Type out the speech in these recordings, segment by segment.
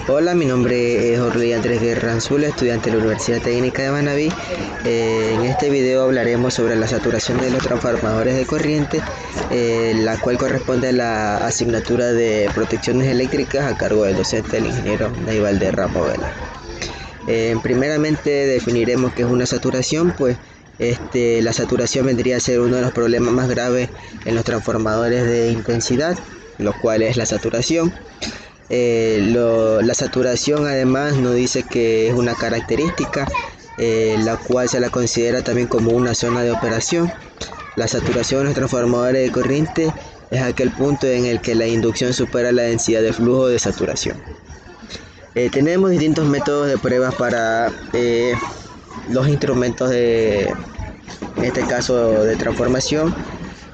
Hola, mi nombre es Orly Andrés Guerra Anzula, estudiante de la Universidad Técnica de Manabí. En este video hablaremos sobre la saturación de los transformadores de corriente, la cual corresponde a la asignatura de protecciones eléctricas a cargo del docente, el ingeniero Ney Valderrama Vela. Primeramente definiremos qué es una saturación, pues la saturación vendría a ser uno de los problemas más graves en los transformadores de intensidad, lo cual es la saturación. La saturación además nos dice que es una característica, la cual se la considera también como una zona de operación. La saturación de los transformadores de corriente es aquel punto en el que la inducción supera la densidad de flujo de saturación. Tenemos distintos métodos de pruebas para los instrumentos en este caso de transformación.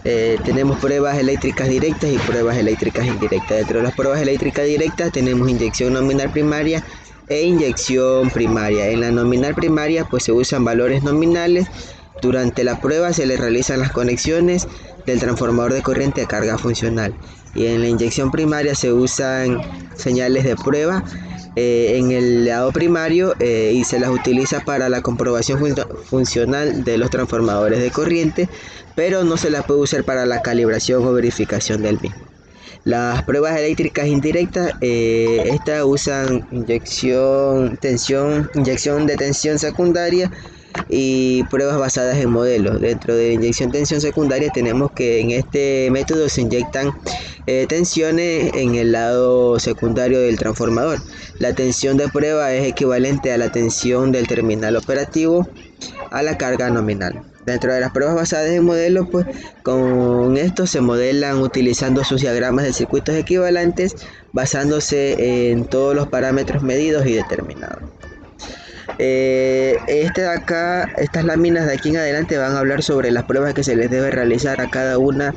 Tenemos pruebas eléctricas directas y pruebas eléctricas indirectas. Dentro de las pruebas eléctricas directas tenemos inyección nominal primaria e inyección primaria. En la nominal primaria pues se usan valores nominales. Durante la prueba se le realizan las conexiones del transformador de corriente a carga funcional, y en la inyección primaria se usan señales de prueba en el lado primario y se las utiliza para la comprobación funcional de los transformadores de corriente, pero no se las puede usar para la calibración o verificación del mismo. Las pruebas eléctricas indirectas, estas usan inyección de tensión secundaria y pruebas basadas en modelos. Dentro de la inyección de tensión secundaria tenemos que en este método se inyectan tensiones en el lado secundario del transformador. La tensión de prueba es equivalente a la tensión del terminal operativo a la carga nominal. Dentro de las pruebas basadas en modelos, pues con esto se modelan utilizando sus diagramas de circuitos equivalentes, basándose en todos los parámetros medidos y determinados. Estas láminas de aquí en adelante van a hablar sobre las pruebas que se les debe realizar a cada una,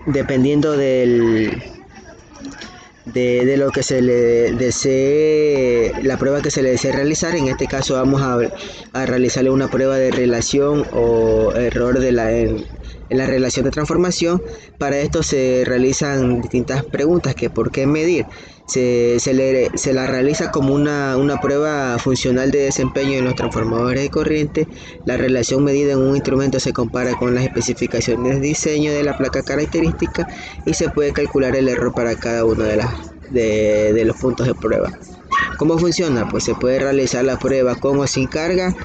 dependiendo de lo que se le desee, la prueba que se le desee realizar. En este caso vamos a realizarle una prueba de relación o error en la relación de transformación. Para esto se realizan distintas preguntas, que por qué medir. Se la realiza como una prueba funcional de desempeño en los transformadores de corriente. La relación medida en un instrumento se compara con las especificaciones de diseño de la placa característica y se puede calcular el error para cada uno de los puntos de prueba. ¿Cómo funciona? Pues se puede realizar la prueba con o sin carga.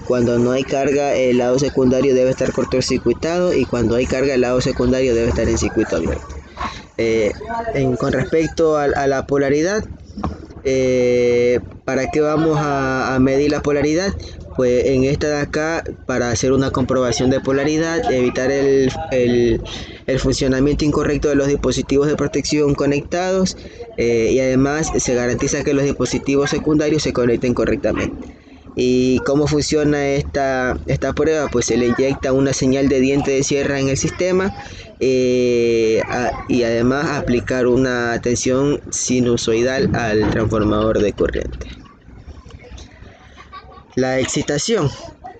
Cuando no hay carga, el lado secundario debe estar cortocircuitado, y cuando hay carga, el lado secundario debe estar en circuito abierto. Con respecto a la polaridad, ¿para qué vamos a medir la polaridad? Pues en esta de acá, para hacer una comprobación de polaridad, evitar el funcionamiento incorrecto de los dispositivos de protección conectados, y además se garantiza que los dispositivos secundarios se conecten correctamente. ¿Y cómo funciona esta prueba? Pues se le inyecta una señal de diente de sierra en el sistema, y además aplicar una tensión sinusoidal al transformador de corriente. La excitación.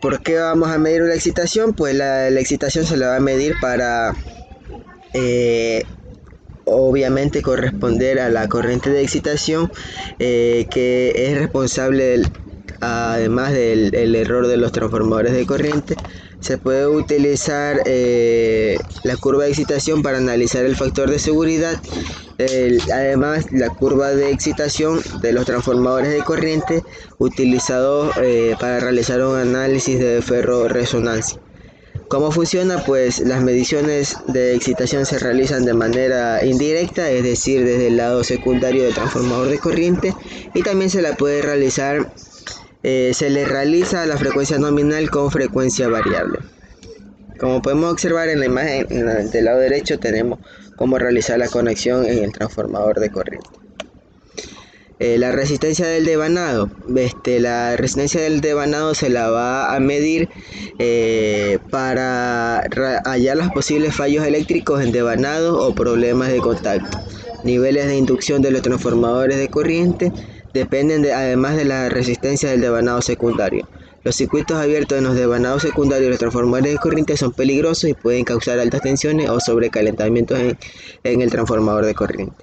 ¿Por qué vamos a medir la excitación? Pues la excitación se la va a medir para obviamente corresponder a la corriente de excitación, que es responsable además del error de los transformadores de corriente. Se puede utilizar la curva de excitación para analizar el factor de seguridad. Además, la curva de excitación de los transformadores de corriente utilizado para realizar un análisis de ferrorresonancia. ¿Cómo funciona? Pues las mediciones de excitación se realizan de manera indirecta, es decir, desde el lado secundario del transformador de corriente, y también se la puede realizar, se le realiza la frecuencia nominal con frecuencia variable. Como podemos observar en la imagen, del lado derecho tenemos cómo realizar la conexión en el transformador de corriente. La resistencia del devanado. La resistencia del devanado se la va a medir para hallar los posibles fallos eléctricos en devanado o problemas de contacto. Niveles de inducción de los transformadores de corriente dependen además de la resistencia del devanado secundario. Los circuitos abiertos en los devanados secundarios de los transformadores de corriente son peligrosos y pueden causar altas tensiones o sobrecalentamientos en el transformador de corriente.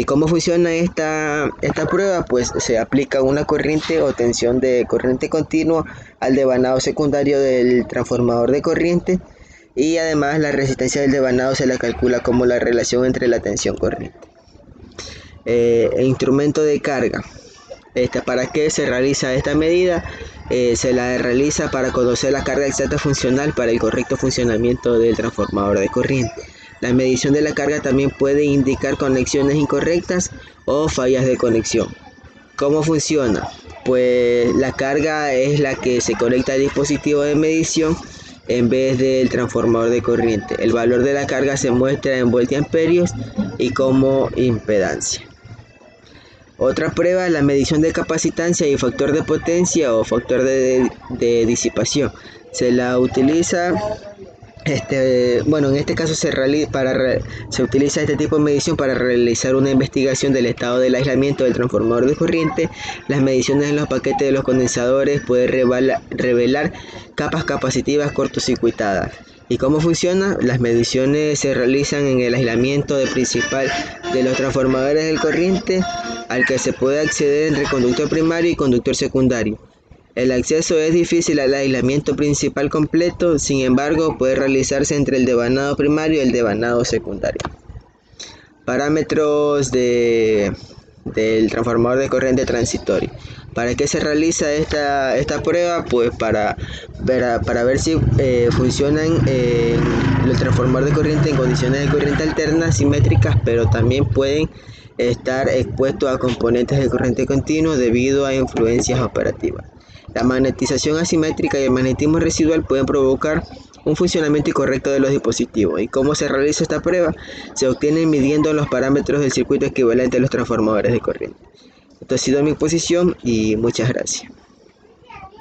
¿Y cómo funciona esta prueba? Pues se aplica una corriente o tensión de corriente continua al devanado secundario del transformador de corriente, y además la resistencia del devanado se la calcula como la relación entre la tensión corriente. Instrumento de carga. ¿Para qué se realiza esta medida? Se la realiza para conocer la carga exacta funcional para el correcto funcionamiento del transformador de corriente. La medición de la carga también puede indicar conexiones incorrectas o fallas de conexión. ¿Cómo funciona? Pues la carga es la que se conecta al dispositivo de medición en vez del transformador de corriente. El valor de la carga se muestra en voltiamperios y como impedancia. Otra prueba es la medición de capacitancia y factor de potencia o factor de disipación. Se la utiliza, en este caso se utiliza este tipo de medición para realizar una investigación del estado del aislamiento del transformador de corriente. Las mediciones en los paquetes de los condensadores pueden revelar capas capacitivas cortocircuitadas. ¿Y cómo funciona? Las mediciones se realizan en el aislamiento principal de los transformadores de corriente, al que se puede acceder entre conductor primario y conductor secundario. El acceso es difícil al aislamiento principal completo, sin embargo puede realizarse entre el devanado primario y el devanado secundario. Parámetros del transformador de corriente transitorio. ¿Para qué se realiza esta prueba? Pues para ver si funcionan los transformadores de corriente en condiciones de corriente alterna simétricas, pero también pueden estar expuestos a componentes de corriente continua debido a influencias operativas. La magnetización asimétrica y el magnetismo residual pueden provocar un funcionamiento incorrecto de los dispositivos. ¿Y cómo se realiza esta prueba? Se obtiene midiendo los parámetros del circuito equivalente a los transformadores de corriente. Esto ha sido mi exposición y muchas gracias.